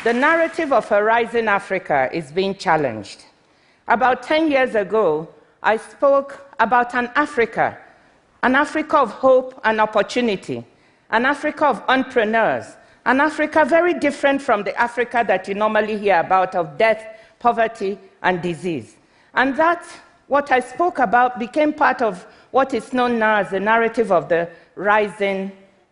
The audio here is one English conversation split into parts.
the narrative of a rising Africa is being challenged. About 10 years ago, I spoke about an Africa of hope and opportunity, an Africa of entrepreneurs, an Africa very different from the Africa that you normally hear about of death, poverty, and disease. And that, what I spoke about, became part of what is known now as the narrative of the rising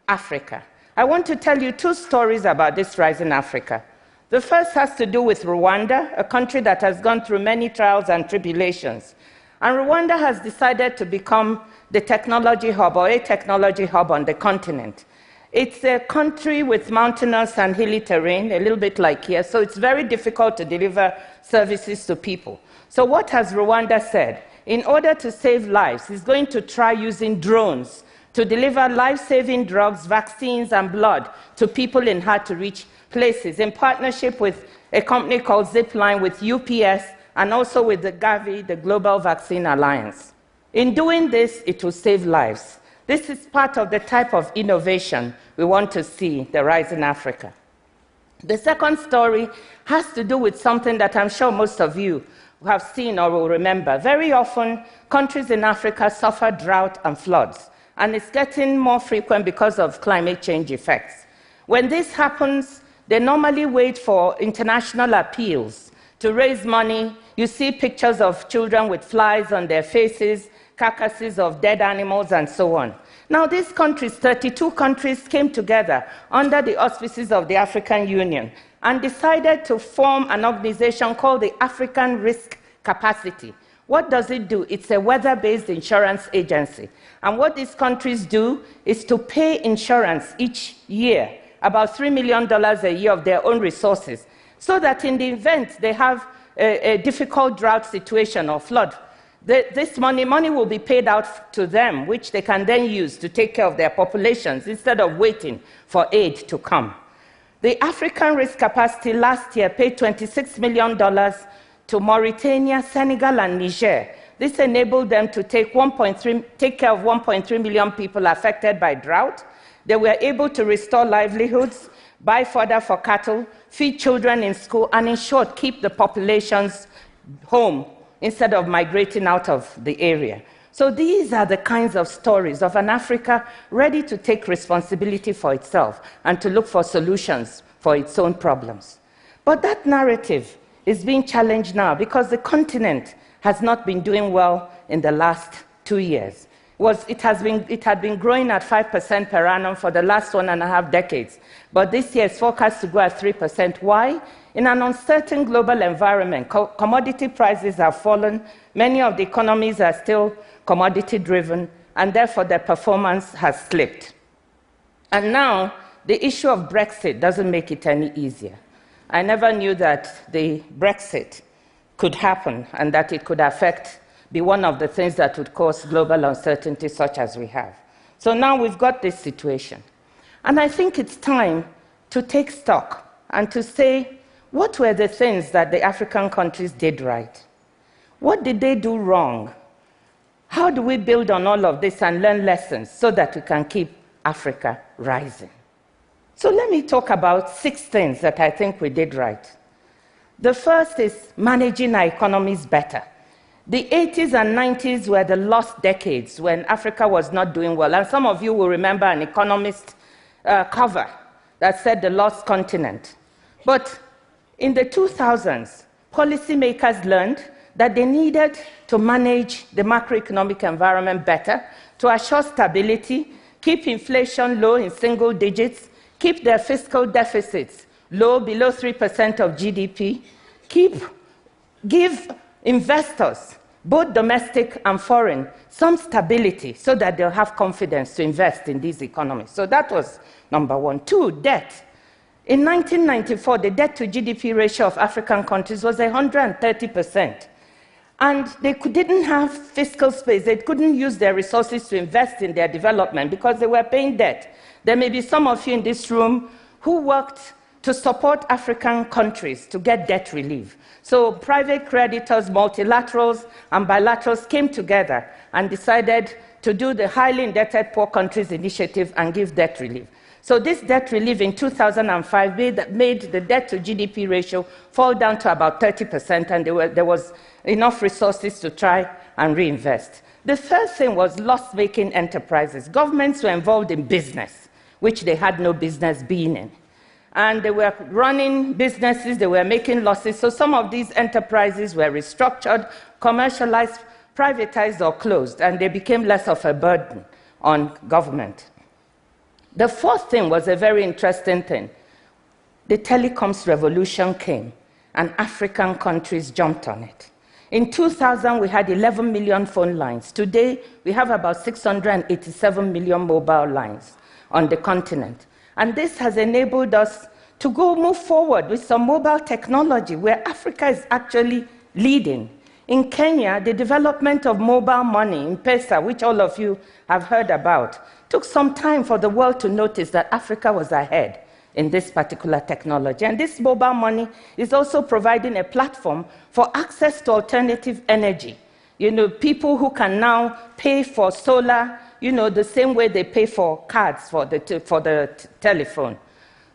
Africa. I want to tell you two stories about this rising Africa. The first has to do with Rwanda, a country that has gone through many trials and tribulations. And Rwanda has decided to become the technology hub, or a technology hub on the continent. It's a country with mountainous and hilly terrain, a little bit like here, so it's very difficult to deliver services to people. So what has Rwanda said? In order to save lives, it's going to try using drones to deliver life-saving drugs, vaccines, and blood to people in hard-to-reach places, in partnership with a company called Zipline, with UPS, and also with the Gavi, the Global Vaccine Alliance. In doing this, it will save lives. This is part of the type of innovation we want to see the rise in Africa. The second story has to do with something that I'm sure most of you have seen or will remember. Very often, countries in Africa suffer drought and floods, and it's getting more frequent because of climate change effects. When this happens, they normally wait for international appeals to raise money. You see pictures of children with flies on their faces, carcasses of dead animals, and so on. Now, these countries, 32 countries, came together under the auspices of the African Union and decided to form an organization called the African Risk Capacity. What does it do? It's a weather-based insurance agency. And what these countries do is to pay insurance each year, about $3 million a year of their own resources, so that in the event they have a difficult drought situation or flood, this money will be paid out to them, which they can then use to take care of their populations instead of waiting for aid to come. The African Risk Capacity last year paid $26 million to Mauritania, Senegal, and Niger. This enabled them to take care of 1.3 million people affected by drought. They were able to restore livelihoods, buy fodder for cattle, feed children in school, and in short, keep the populations home instead of migrating out of the area. So these are the kinds of stories of an Africa ready to take responsibility for itself and to look for solutions for its own problems. But that narrative is being challenged now because the continent has not been doing well in the last 2 years. It had been growing at 5% per annum for the last 1.5 decades, but this year it's forecast to grow at 3%. Why? In an uncertain global environment, commodity prices have fallen, many of the economies are still commodity-driven, and therefore their performance has slipped. And now, the issue of Brexit doesn't make it any easier. I never knew that the Brexit could happen and that it could be one of the things that would cause global uncertainty such as we have. So now we've got this situation. And I think it's time to take stock and to say, what were the things that the African countries did right? What did they do wrong? How do we build on all of this and learn lessons so that we can keep Africa rising? So let me talk about 6 things that I think we did right. The first is managing our economies better. The 80s and 90s were the lost decades when Africa was not doing well. And some of you will remember an Economist cover that said the lost continent. But in the 2000s, policymakers learned that they needed to manage the macroeconomic environment better, to assure stability, keep inflation low in single digits, keep their fiscal deficits low, below 3% of GDP, give investors, both domestic and foreign, some stability so that they'll have confidence to invest in these economies. So that was number 1. 2, debt. In 1994, the debt-to-GDP ratio of African countries was 130%. And they didn't have fiscal space. They couldn't use their resources to invest in their development because they were paying debt. There may be some of you in this room who worked to support African countries to get debt relief. So private creditors, multilaterals, and bilaterals came together and decided to do the highly indebted poor countries initiative and give debt relief. So this debt relief in 2005 made the debt to GDP ratio fall down to about 30%, and there was enough resources to try and reinvest. The third thing was loss-making enterprises. Governments were involved in business, which they had no business being in. And they were running businesses, they were making losses, so some of these enterprises were restructured, commercialized, privatized, or closed, and they became less of a burden on government. The fourth thing was a very interesting thing. The telecoms revolution came, and African countries jumped on it. In 2000, we had 11 million phone lines. Today, we have about 687 million mobile lines on the continent. And this has enabled us to move forward with some mobile technology where Africa is actually leading. In Kenya, the development of mobile money, M-Pesa, which all of you have heard about, took some time for the world to notice that Africa was ahead in this particular technology. And this mobile money is also providing a platform for access to alternative energy. People who can now pay for solar, the same way they pay for cards for the telephone.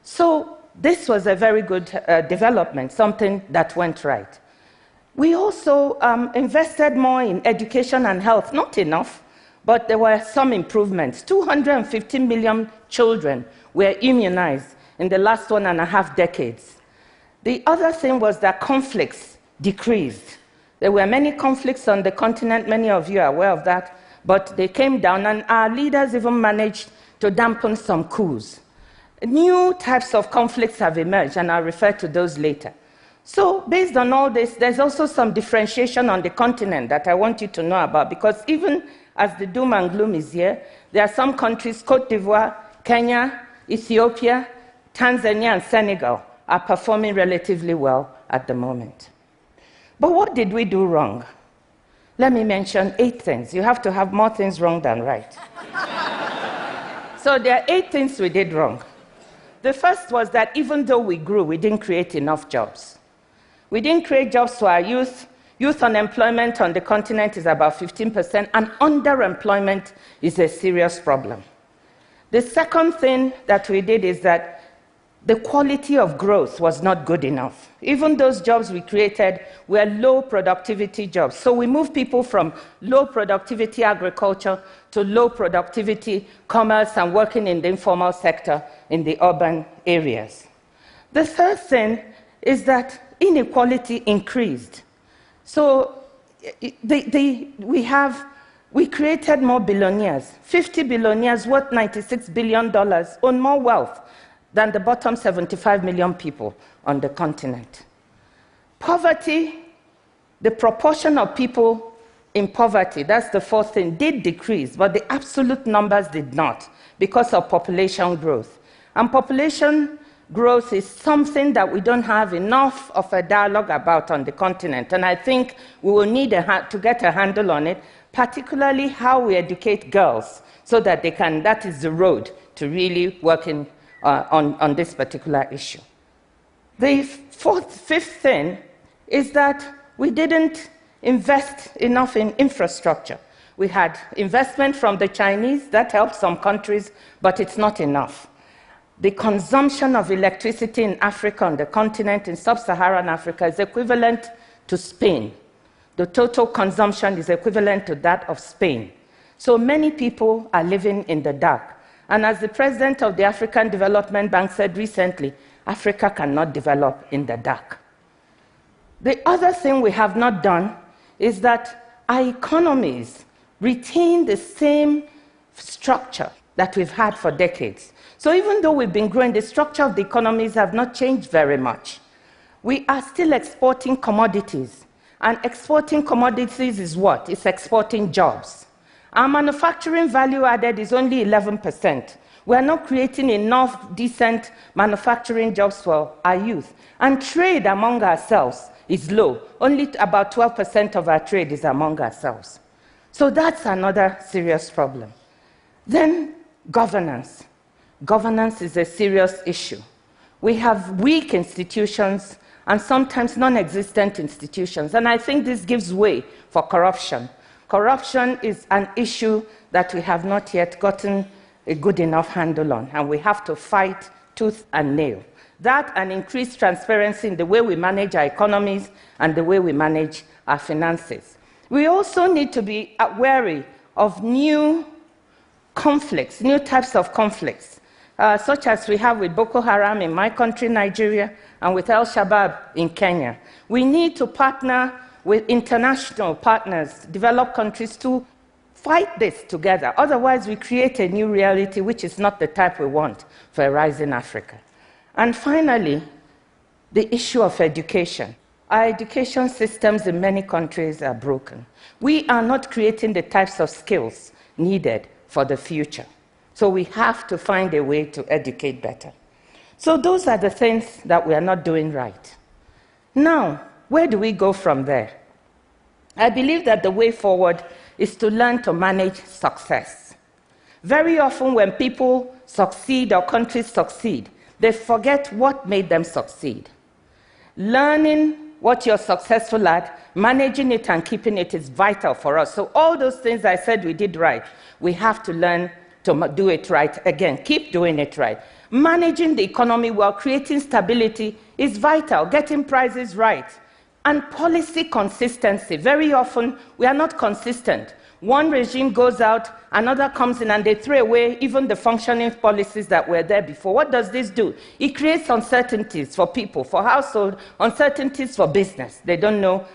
So this was a very good development, something that went right. We also invested more in education and health, not enough, but there were some improvements. 250 million children were immunized in the last 1.5 decades. The other thing was that conflicts decreased. There were many conflicts on the continent, many of you are aware of that, but they came down, and our leaders even managed to dampen some coups. New types of conflicts have emerged, and I'll refer to those later. So based on all this, there's also some differentiation on the continent that I want you to know about, because even as the doom and gloom is here, there are some countries, Cote d'Ivoire, Kenya, Ethiopia, Tanzania, and Senegal, are performing relatively well at the moment. But what did we do wrong? Let me mention 8 things. You have to have more things wrong than right. So there are 8 things we did wrong. The first was that even though we grew, we didn't create enough jobs. We didn't create jobs for our youth. Youth unemployment on the continent is about 15%, and underemployment is a serious problem. The second thing that we did is that the quality of growth was not good enough. Even those jobs we created were low productivity jobs. So we moved people from low productivity agriculture to low productivity commerce and working in the informal sector in the urban areas. The third thing is that inequality increased. So we created more billionaires. 50 billionaires worth $96 billion own more wealth than the bottom 75 million people on the continent. Poverty, the proportion of people in poverty, that's the fourth thing, did decrease, but the absolute numbers did not because of population growth. And population growth is something that we don't have enough of a dialogue about on the continent, and I think we will need to get a handle on it, particularly how we educate girls so that they can, that is the road to really working on this particular issue. The fifth thing is that we didn't invest enough in infrastructure. We had investment from the Chinese, that helped some countries, but it's not enough. The consumption of electricity in Africa, on the continent, in sub-Saharan Africa, is equivalent to Spain. The total consumption is equivalent to that of Spain. So many people are living in the dark. And as the president of the African Development Bank said recently, Africa cannot develop in the dark. The other thing we have not done is that our economies retain the same structure that we've had for decades. So even though we've been growing, the structure of the economies have not changed very much. We are still exporting commodities. And exporting commodities is what? It's exporting jobs. Our manufacturing value added is only 11%. We're not creating enough decent manufacturing jobs for our youth. And trade among ourselves is low. Only about 12% of our trade is among ourselves. So that's another serious problem. Then governance. Governance is a serious issue. We have weak institutions and sometimes non-existent institutions. And I think this gives way for corruption. Corruption is an issue that we have not yet gotten a good enough handle on, and we have to fight tooth and nail. That and increased transparency in the way we manage our economies and the way we manage our finances. We also need to be wary of new conflicts, new types of conflicts, such as we have with Boko Haram in my country, Nigeria, and with Al-Shabaab in Kenya. We need to partner with international partners, developed countries, to fight this together. Otherwise, we create a new reality which is not the type we want for a rising Africa. And finally, the issue of education. Our education systems in many countries are broken. We are not creating the types of skills needed for the future. So we have to find a way to educate better. So those are the things that we are not doing right. Now, where do we go from there? I believe that the way forward is to learn to manage success. Very often when people succeed or countries succeed, they forget what made them succeed. Learning what you're successful at, managing it and keeping it is vital for us. So all those things I said we did right, we have to learn to do it right again, keep doing it right. Managing the economy while creating stability is vital, getting prices right. And policy consistency. Very often, we are not consistent. One regime goes out, another comes in, and they throw away even the functioning policies that were there before. What does this do? It creates uncertainties for people, for households, uncertainties for business. They don't know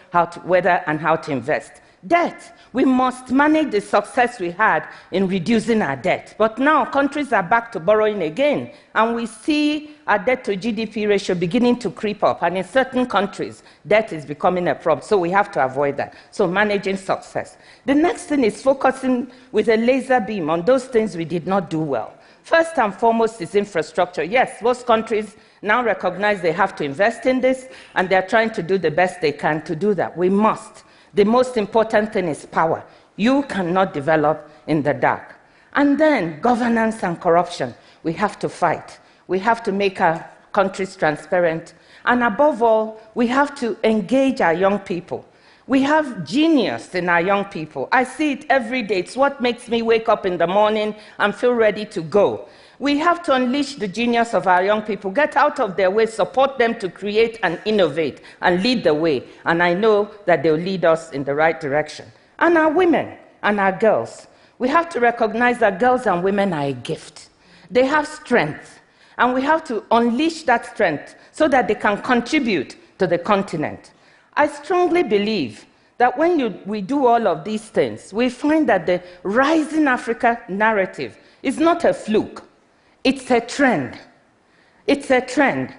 whether and how to invest. Debt. We must manage the success we had in reducing our debt. But now countries are back to borrowing again, and we see our debt to GDP ratio beginning to creep up. And in certain countries, debt is becoming a problem. So we have to avoid that. So managing success. The next thing is focusing with a laser beam on those things we did not do well. First and foremost is infrastructure. Yes, most countries now recognize they have to invest in this, and they're trying to do the best they can to do that. We must. The most important thing is power. You cannot develop in the dark. And then governance and corruption. We have to fight. We have to make our countries transparent. And above all, we have to engage our young people. We have genius in our young people. I see it every day. It's what makes me wake up in the morning and feel ready to go. We have to unleash the genius of our young people, get out of their way, support them to create and innovate and lead the way. And I know that they'll lead us in the right direction. And our women and our girls, we have to recognize that girls and women are a gift. They have strength, and we have to unleash that strength so that they can contribute to the continent. I strongly believe that when we do all of these things, we find that the Rising Africa narrative is not a fluke. It's a trend. It's a trend.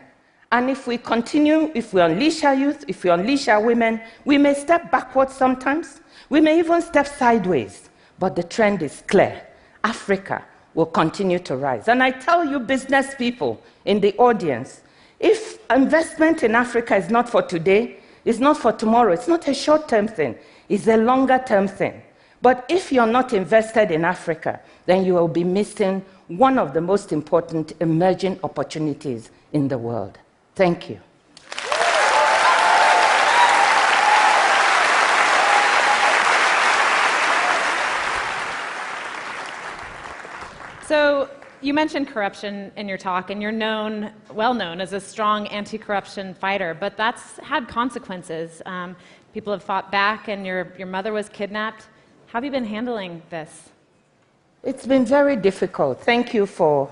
And if we continue, if we unleash our youth, if we unleash our women, we may step backwards sometimes. We may even step sideways. But the trend is clear. Africa will continue to rise. And I tell you, business people in the audience, if investment in Africa is not for today, it's not for tomorrow, it's not a short-term thing, it's a longer-term thing. But if you're not invested in Africa, then you will be missing one of the most important emerging opportunities in the world. Thank you. So you mentioned corruption in your talk, and you're well known as a strong anti-corruption fighter, but that's had consequences. People have fought back, and your mother was kidnapped. How have you been handling this? It's been very difficult. Thank you for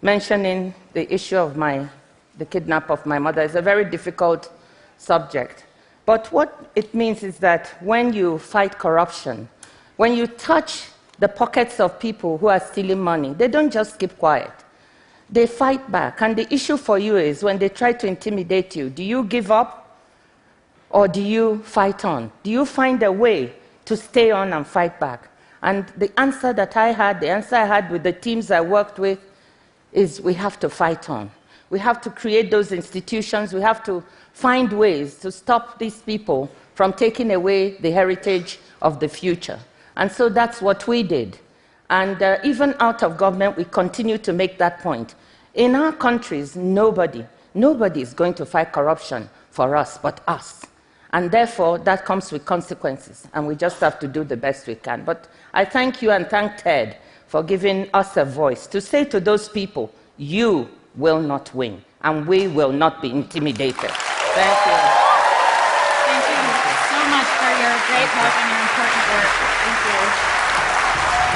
mentioning the issue of the kidnap of my mother. It's a very difficult subject. But what it means is that when you fight corruption, when you touch the pockets of people who are stealing money, they don't just keep quiet. They fight back. And the issue for you is when they try to intimidate you, do you give up or do you fight on? Do you find a way to stay on and fight back? And the answer I had with the teams I worked with, is we have to fight on. We have to create those institutions. We have to find ways to stop these people from taking away the heritage of the future. And so that's what we did. And even out of government, we continue to make that point. In our countries, nobody is going to fight corruption for us but us. And therefore, that comes with consequences, and we just have to do the best we can. But I thank you and thank Ted for giving us a voice to say to those people, you will not win, and we will not be intimidated. Thank you. Thank you so much for your great work and your important work. Thank you.